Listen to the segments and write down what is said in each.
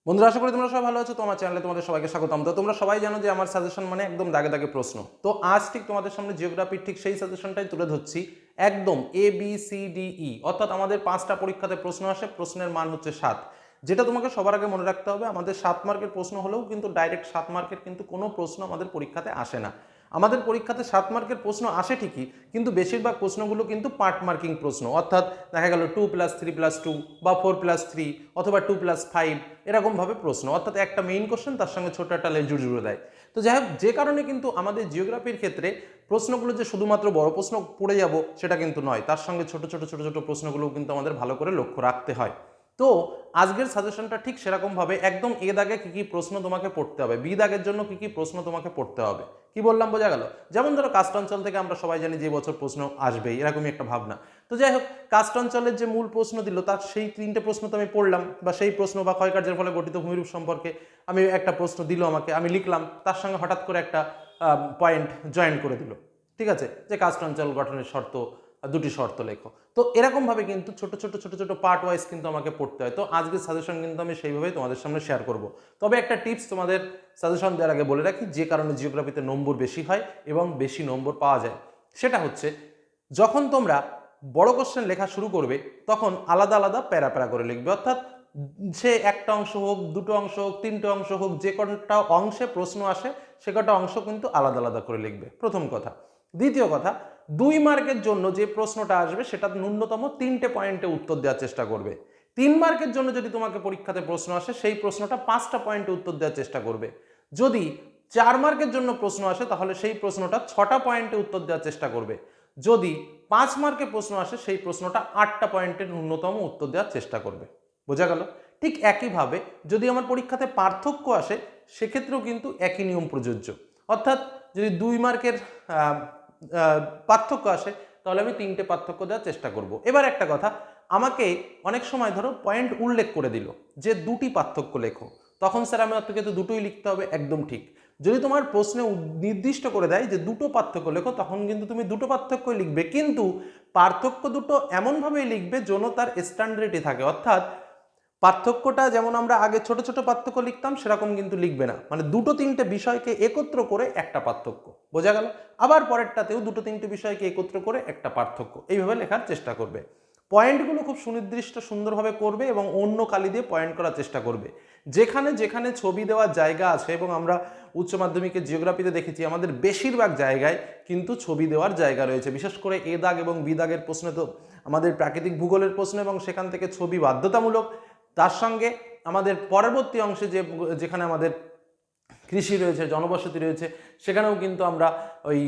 বন্ধুরা, আশা করি তোমরা সবাই ভালো আছো। তোমার চ্যানেলে তোমাদের সবাইকে স্বাগতম। তো তোমরা সবাই জানো যে আমার সাজেশন মানে একদম দাগে দাগে প্রশ্ন। তো আজ ঠিক তোমাদের সামনে জিওগ্রাফির ঠিক সেই সাজেশনটাই তুলে ধরছি, একদম ABCDE, অর্থাৎ আমাদের 5টা পরীক্ষাতে প্রশ্ন আসে, প্রশ্নের মান হচ্ছে 7। যেটা তোমাকে সবার আগে মনে রাখতে হবে, আমাদের 7 মার্কের প্রশ্ন হলেও কিন্তু ডাইরেক্ট 7 মার্কের কিন্তু কোনো প্রশ্ন আমাদের পরীক্ষাতে আসে না। আমাদের পরীক্ষাতে 7 মার্কের প্রশ্ন আসে ঠিকই, কিন্তু বেশিরভাগ প্রশ্নগুলো কিন্তু পার্ট মার্কিং প্রশ্ন, অর্থাৎ দেখা গেল 2+3+2 বা 4+3 অথবা 2+5 এরকমভাবে প্রশ্ন, অর্থাৎ একটা মেইন কোশ্চেন তার সঙ্গে ছোট একটা লেজুর জুড়ে দেয়। তো যাই হোক, যে কারণে কিন্তু আমাদের জিওগ্রাফির ক্ষেত্রে প্রশ্নগুলো যে শুধুমাত্র বড় প্রশ্ন পড়ে যাব সেটা কিন্তু নয়, তার সঙ্গে ছোট ছোট ছোট ছোট প্রশ্নগুলোও কিন্তু আমাদের ভালো করে লক্ষ্য রাখতে হয়। তো আজকের সাজেশনটা ঠিক সেরকমভাবে একদম এ দাগে কী কী প্রশ্ন তোমাকে পড়তে হবে, বি দাগের জন্য কী কী প্রশ্ন তোমাকে পড়তে হবে, কি বললাম বোঝা গেল? যেমন ধরো কাস্ট অঞ্চল থেকে আমরা সবাই জানি যে বছর প্রশ্ন আসবেই, এরকমই একটা ভাবনা। তো যাই হোক, কাস্ট অঞ্চলের যে মূল প্রশ্ন দিল তার সেই 3টে প্রশ্ন তো আমি পড়লাম, বা সেই প্রশ্ন বা ক্ষয়কার্যের ফলে গঠিত ভূমিরূপ সম্পর্কে আমি একটা প্রশ্ন দিল আমাকে, আমি লিখলাম, তার সঙ্গে হঠাৎ করে একটা পয়েন্ট জয়েন করে দিল, ঠিক আছে, যে কাস্ট অঞ্চল গঠনের শর্ত, দুটি শর্ত লেখো। তো এরকমভাবে কিন্তু ছোট ছোট ছোট ছোট পার্ট ওয়াইজ কিন্তু আমাকে পড়তে হয়। তো আজকের সাজেশন কিন্তু আমি সেইভাবেই তোমাদের সামনে শেয়ার করব। তবে একটা টিপস তোমাদের সাজেশন দেওয়ার আগে বলে রাখি, যে কারণে জিওগ্রাফিতে নম্বর বেশি হয় এবং বেশি নম্বর পাওয়া যায়, সেটা হচ্ছে যখন তোমরা বড় কোশ্চেন লেখা শুরু করবে তখন আলাদা আলাদা প্যারা প্যারা করে লিখবে, অর্থাৎ সে একটা অংশ হোক, দুটো অংশ হোক, 3টে অংশ হোক, যে কটা অংশে প্রশ্ন আসে সে কটা অংশ কিন্তু আলাদা আলাদা করে লিখবে, প্রথম কথা। দ্বিতীয় কথা, 2 মার্কের জন্য যে প্রশ্নটা আসবে সেটা ন্যূনতম 3টে পয়েন্টে উত্তর দেওয়ার চেষ্টা করবে। 3 মার্কের জন্য যদি তোমাকে পরীক্ষাতে প্রশ্ন আসে সেই প্রশ্নটা 5টা পয়েন্টে উত্তর দেওয়ার চেষ্টা করবে। যদি 4 মার্কের জন্য প্রশ্ন আসে তাহলে সেই প্রশ্নটা 6টা পয়েন্টে উত্তর দেওয়ার চেষ্টা করবে। যদি 5 মার্কে প্রশ্ন আসে সেই প্রশ্নটা 8টা পয়েন্টের ন্যূনতম উত্তর দেওয়ার চেষ্টা করবে। বোঝা গেল? ঠিক একইভাবে যদি আমার পরীক্ষাতে পার্থক্য আসে সেক্ষেত্রেও কিন্তু একই নিয়ম প্রযোজ্য, অর্থাৎ যদি 2 মার্কের পার্থক্য আসে তাহলে আমি 3টে পার্থক্য দেওয়ার চেষ্টা করব। এবার একটা কথা, আমাকে অনেক সময় ধরো পয়েন্ট উল্লেখ করে দিল যে 2টি পার্থক্য লেখো, তখন স্যার আমার থেকে তো দুটোই লিখতে হবে, একদম ঠিক। যদি তোমার প্রশ্নে নির্দিষ্ট করে দেয় যে 2টো পার্থক্য লেখো, তখন কিন্তু তুমি 2টো পার্থক্যই লিখবে, কিন্তু পার্থক্য দুটো এমনভাবেই লিখবে যেন তার স্ট্যান্ডার্ডই থাকে, অর্থাৎ পার্থক্যটা যেমন আমরা আগে ছোট ছোট পার্থক্য লিখতাম সেরকম কিন্তু লিখবে না, মানে 2-3টে বিষয়কে একত্র করে একটা পার্থক্য। বোঝা গেল? আবার পরেরটাতেও 2-3টে বিষয়কে একত্র করে একটা পার্থক্য, এইভাবে লেখার চেষ্টা করবে। পয়েন্টগুলো খুব সুনির্দিষ্ট সুন্দরভাবে করবে এবং অন্য কালি দিয়ে পয়েন্ট করার চেষ্টা করবে। যেখানে যেখানে ছবি দেওয়ার জায়গা আছে, এবং আমরা উচ্চ মাধ্যমিকের জিওগ্রাফিতে দেখেছি আমাদের বেশিরভাগ জায়গায় কিন্তু ছবি দেওয়ার জায়গা রয়েছে, বিশেষ করে এ দাগ এবং বি দাগের প্রশ্নে তো আমাদের প্রাকৃতিক ভূগোলের প্রশ্ন এবং সেখান থেকে ছবি বাধ্যতামূলক। তার সঙ্গে আমাদের পরবর্তী অংশে যেখানে আমাদের কৃষি রয়েছে, জনবসতি রয়েছে, সেখানেও কিন্তু আমরা ওই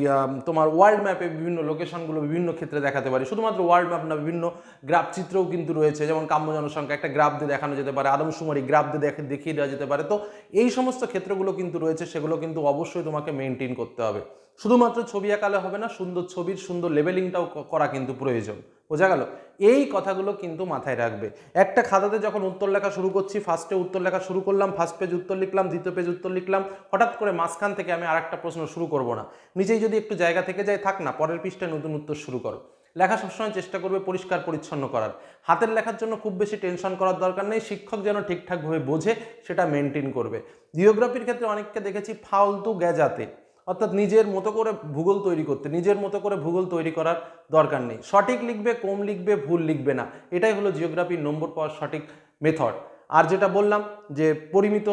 তোমার ওয়ার্ল্ড ম্যাপে বিভিন্ন লোকেশনগুলো বিভিন্ন ক্ষেত্রে দেখাতে পারি। শুধুমাত্র ওয়ার্ল্ড ম্যাপ না, বিভিন্ন গ্রাফ চিত্রও কিন্তু রয়েছে, যেমন কাম্য জনসংখ্যা একটা গ্রাফ দিয়ে দেখানো যেতে পারে, আদমশুমারি গ্রাফ দিয়ে দেখিয়ে দেওয়া যেতে পারে। তো এই সমস্ত ক্ষেত্রগুলো কিন্তু রয়েছে, সেগুলো কিন্তু অবশ্যই তোমাকে মেনটেন করতে হবে। শুধুমাত্র ছবি আঁকালে হবে না, সুন্দর ছবির সুন্দর লেবেলিংটাও করা কিন্তু প্রয়োজন। বোঝা গেল? এই কথাগুলো কিন্তু মাথায় রাখবে। একটা খাতাতে যখন উত্তর লেখা শুরু করছি, ফার্স্টে উত্তর লেখা শুরু করলাম, ফার্স্ট পেজ উত্তর লিখলাম, দ্বিতীয় পেজ উত্তর লিখলাম, হঠাৎ করে মাঝখান থেকে আমি আরেকটা প্রশ্ন শুরু করব না। নিচেই যদি একটু জায়গা থেকে যায়, থাক না, পরের পৃষ্ঠায় নতুন উত্তর শুরু করো। লেখা সবসময় চেষ্টা করবে পরিষ্কার পরিচ্ছন্ন করার। হাতের লেখার জন্য খুব বেশি টেনশন করার দরকার নেই, শিক্ষক যেন ঠিকঠাকভাবে বোঝে সেটা মেনটেন করবে। জিওগ্রাফির ক্ষেত্রে অনেককে দেখেছি ফালতু গ্যাজাতে, অর্থাৎ নিজের মতো করে ভূগোল তৈরি করতে। নিজের মতো করে ভূগোল তৈরি করার দরকার নেই, সঠিক লিখবে, কম লিখবে, ভুল লিখবে না, এটাই হলো জিওগ্রাফির নম্বর পাওয়ার সঠিক মেথড। আর যেটা বললাম যে পরিমিত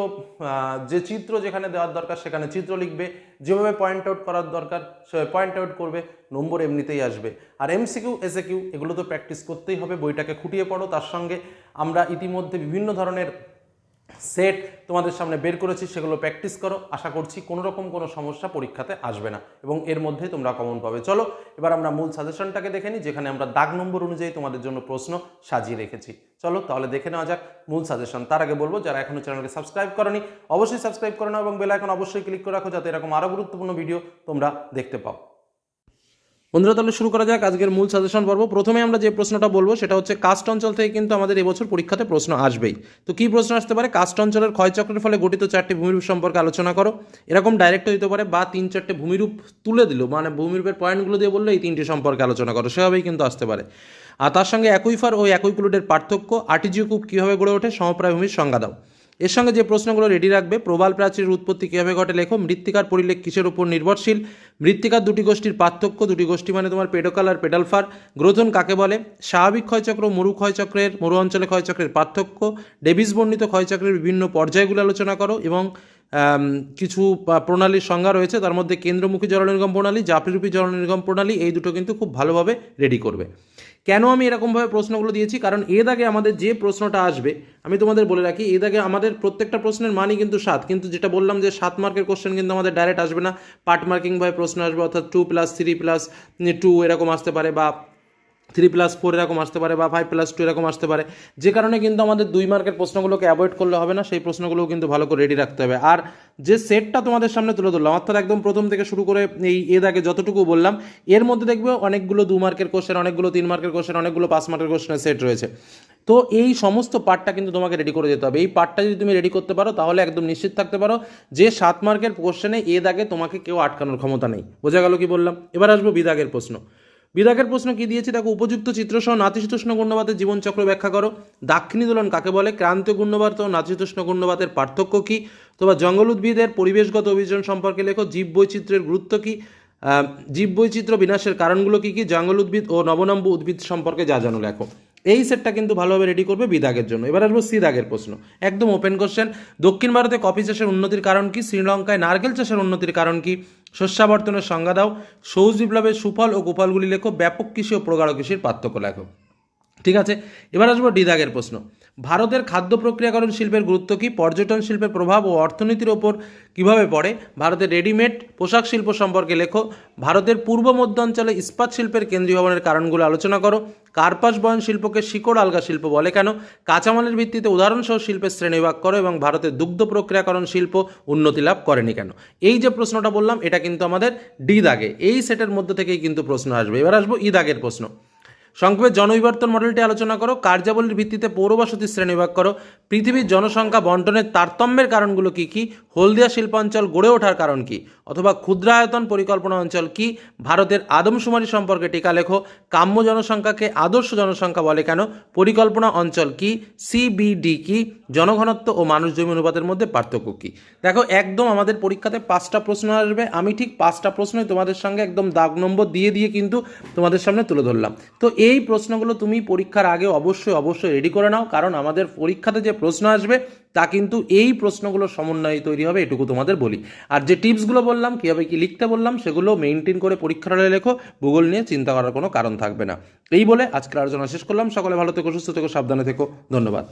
যে চিত্র যেখানে দেওয়ার দরকার সেখানে চিত্র লিখবে, যেভাবে পয়েন্ট আউট করার দরকার সেভাবে পয়েন্ট আউট করবে, নম্বর এমনিতেই আসবে। আর এমসিকিউ এসএকিউ এগুলো তো প্র্যাকটিস করতেই হবে, বইটাকে খুঁটিয়ে পড়ো। তার সঙ্গে আমরা ইতিমধ্যে বিভিন্ন ধরনের সেট তোমাদের সামনে বের করেছি, সেগুলো প্র্যাকটিস করো। আশা করছি কোনো রকম কোনো সমস্যা পরীক্ষাতে আসবে না এবং এর মধ্যেই তোমরা কমন পাবে। চলো এবার আমরা মূল সাজেশনটাকে দেখে নিই, যেখানে আমরা দাগ নম্বর অনুযায়ী তোমাদের জন্য প্রশ্ন সাজিয়ে রেখেছি। চলো তাহলে দেখে নেওয়া যাক মূল সাজেশন। তার আগে বলবো, যারা এখনো চ্যানেলকে সাবস্ক্রাইব করোনি অবশ্যই সাবস্ক্রাইব করে নাও এবং বেল আইকন অবশ্যই ক্লিক করে রাখো, যাতে এরকম আরও গুরুত্বপূর্ণ ভিডিও তোমরা দেখতে পাও। বন্ধুরা, তাহলে শুরু করা যাক আজকের মূল সাজেশন পর্ব। প্রথমে আমরা যে প্রশ্নটা বলবো সেটা হচ্ছে কাস্ট অঞ্চল থেকে কিন্তু আমাদের এবছর পরীক্ষাতে প্রশ্ন আসবেই। তো কি প্রশ্ন আসতে পারে? কাস্ট অঞ্চলের ক্ষয়চক্রের ফলে গঠিত 4টি ভূমিরূপ সম্পর্কে আলোচনা করো। এরকম ডাইরেক্ট হতে পারে, বা 3-4টে ভূমিরূপ তুলে দিল, মানে ভূমিরূপের পয়েন্টগুলো দিয়ে বললো এই 3টি সম্পর্কে আলোচনা করো, সেভাবেই কিন্তু আসতে পারে। আর তার সঙ্গে অ্যাকুইফার ও অ্যাকুইক্লুডের পার্থক্য, আর্টিজিও কূপ কীভাবে গড়ে ওঠে, সমপ্রায় ভূমির সংজ্ঞা দাও। এর সঙ্গে যে প্রশ্নগুলো রেডি রাখবে, প্রবাল প্রাচীরের উৎপত্তি কীভাবে ঘটে লেখো, মৃত্তিকার পরিলেখ কিসের উপর নির্ভরশীল, মৃত্তিকার দুটি গোষ্ঠীর পার্থক্য, দুটি গোষ্ঠী মানে তোমার পেডোকাল আর পেডালফার, গ্রোথন কাকে বলে, স্বাভাবিক ক্ষয়চক্র মরু ক্ষয়চক্রের মরু অঞ্চলে ক্ষয়চক্রের পার্থক্য, ডেভিস বর্ণিত ক্ষয়চক্রের বিভিন্ন পর্যায়গুলো আলোচনা করো এবং কিছু প্রণালীর সংজ্ঞা রয়েছে, তার মধ্যে কেন্দ্রমুখী জলনির্গম প্রণালী, জাফরিরূপী জলনির্গম প্রণালী, এই দুটো কিন্তু খুব ভালোভাবে রেডি করবে। কেন আমি এরকমভাবে প্রশ্নগুলো দিয়েছি, কারণ এ দাগে আমাদের যে প্রশ্নটা আসবে, আমি তোমাদের বলে রাখি, এ দাগে আমাদের প্রত্যেকটা প্রশ্নের মানই কিন্তু 7, কিন্তু যেটা বললাম যে 7 মার্কের কোশ্চেন কিন্তু আমাদের ডাইরেক্ট আসবে না, পার্ট মার্কিংভাবে প্রশ্ন আসবে, অর্থাৎ 2+3+2 এরকম আসতে পারে, বা 3+4 এরকম আসতে পারে, বা 5+2 এরকম আসতে পারে, যে কারণে কিন্তু আমাদের 2 মার্কের প্রশ্নগুলোকে অ্যাভয়েড করলে হবে না, সেই প্রশ্নগুলোও কিন্তু ভালো করে রেডি রাখতে হবে। আর যে সেটটা তোমাদের সামনে তুলে ধরলাম, অর্থাৎ একদম প্রথম থেকে শুরু করে এই এর আগে যতটুকু বললাম, এর মধ্যে দেখবে অনেকগুলো 2 মার্কের কোশ্চেন, অনেকগুলো 3 মার্কের কোশ্চেন, অনেকগুলো 5 মার্কের কোশ্চেনের সেট রয়েছে। তো এই সমস্ত পার্টটা কিন্তু তোমাকে রেডি করে যেতে হবে। এই পার্টটা যদি তুমি রেডি করতে পারো, তাহলে একদম নিশ্চিত থাকতে পারো যে 7 মার্কের কোশ্চেনে এ দাগে তোমাকে কেউ আটকানোর ক্ষমতা নেই। বোঝা গেল কি বললাম? এবার আসবো বিদাগের প্রশ্ন। বিদাগের প্রশ্ন কি দিয়েছি দেখো, উপযুক্ত চিত্রসহ নাতিশীতোষ্ণ ঘূর্ণবাতের জীবনচক্র ব্যাখ্যা করো, দাক্ষিণী দোলন কাকে বলে, ক্রান্তীয় ঘূর্ণবাত ও নাতিশীতোষ্ণ ঘূর্ণবাতের পার্থক্য কী, তোমার জঙ্গল উদ্ভিদের পরিবেশগত অভিযোজন সম্পর্কে লেখো, জীববৈচিত্র্যের গুরুত্ব কী, জীববৈচিত্র্য বিনাশের কারণগুলো কী কী, জঙ্গল উদ্ভিদ ও নবনম্ব উদ্ভিদ সম্পর্কে যা জানো লেখো। এই সেটটা কিন্তু ভালোভাবে রেডি করবে বিদাগের জন্য। এবার আসবো সি দাগের প্রশ্ন, একদম ওপেন কোশ্চেন। দক্ষিণ ভারতে কফি চাষের উন্নতির কারণ কি, শ্রীলঙ্কায় নারকেল চাষের উন্নতির কারণ কি, শস্যাবর্তনের সংজ্ঞা দাও, সবুজ বিপ্লবের সুফল ও কুফলগুলি লেখো, ব্যাপক কৃষি ও প্রগাঢ় কৃষির পার্থক্য লেখো। ঠিক আছে, এবার আসবো ডি দাগের প্রশ্ন। ভারতের খাদ্য প্রক্রিয়াকরণ শিল্পের গুরুত্ব কী, পর্যটন শিল্পের প্রভাব ও অর্থনীতির ওপর কীভাবে পড়ে, ভারতের রেডিমেড পোশাক শিল্প সম্পর্কে লেখো, ভারতের পূর্ব মধ্য অঞ্চলে ইস্পাত শিল্পের কেন্দ্রীয় ভবনের কারণগুলো আলোচনা করো, কার্পাস বয়ন শিল্পকে শিকড় আলগা শিল্প বলে কেন, কাঁচামালের ভিত্তিতে উদাহরণসহ শিল্পের শ্রেণীবিভাগ করো এবং ভারতের দুগ্ধ প্রক্রিয়াকরণ শিল্প উন্নতি লাভ করেনি কেন। এই যে প্রশ্নটা বললাম, এটা কিন্তু আমাদের ডি দাগে, এই সেটের মধ্যে থেকেই কিন্তু প্রশ্ন আসবে। এবার আসবো ই দাগের প্রশ্ন। সংক্ষেপে জনবিবর্তন মডেলটি আলোচনা করো, কার্যাবলীর ভিত্তিতে পৌরবসতির শ্রেণীবিভাগ করো, পৃথিবীর জনসংখ্যা বন্টনের তারতম্যের কারণগুলো কী কী, হলদিয়া শিল্পাঞ্চল গড়ে ওঠার কারণ কী, অথবা ক্ষুদ্রায়তন পরিকল্পনা অঞ্চল কী, ভারতের আদমশুমারি সম্পর্কে টিকা লেখো, কাম্য জনসংখ্যাকে আদর্শ জনসংখ্যা বলে কেন, পরিকল্পনা অঞ্চল কী, সিবিডি কী, জনঘনত্ব ও মানুষ জমি অনুপাতের মধ্যে পার্থক্য কী। দেখো, একদম আমাদের পরীক্ষাতে 5টা প্রশ্ন আসবে, আমি ঠিক 5টা প্রশ্নই তোমাদের সঙ্গে একদম দাগ নম্বর দিয়ে দিয়ে কিন্তু তোমাদের সামনে তুলে ধরলাম। তো এই প্রশ্নগুলো তুমি পরীক্ষার আগে অবশ্যই রেডি করে নাও, কারণ আমাদের পরীক্ষাতে যে প্রশ্ন আসবে তা কিন্তু এই প্রশ্নগুলোর সমন্বয়ে তৈরি হবে, এটুকু তোমাদের বলি। আর যে টিপসগুলো বললাম, কীভাবে কী লিখতে বললাম, সেগুলো মেনটেন করে পরীক্ষার হলে লেখো, ভূগোল নিয়ে চিন্তা করার কোনো কারণ থাকবে না। এই বলে আজকের আলোচনা শেষ করলাম। সকলে ভালো থেকো, সুস্থ থেকো, সাবধানে থেকো, ধন্যবাদ।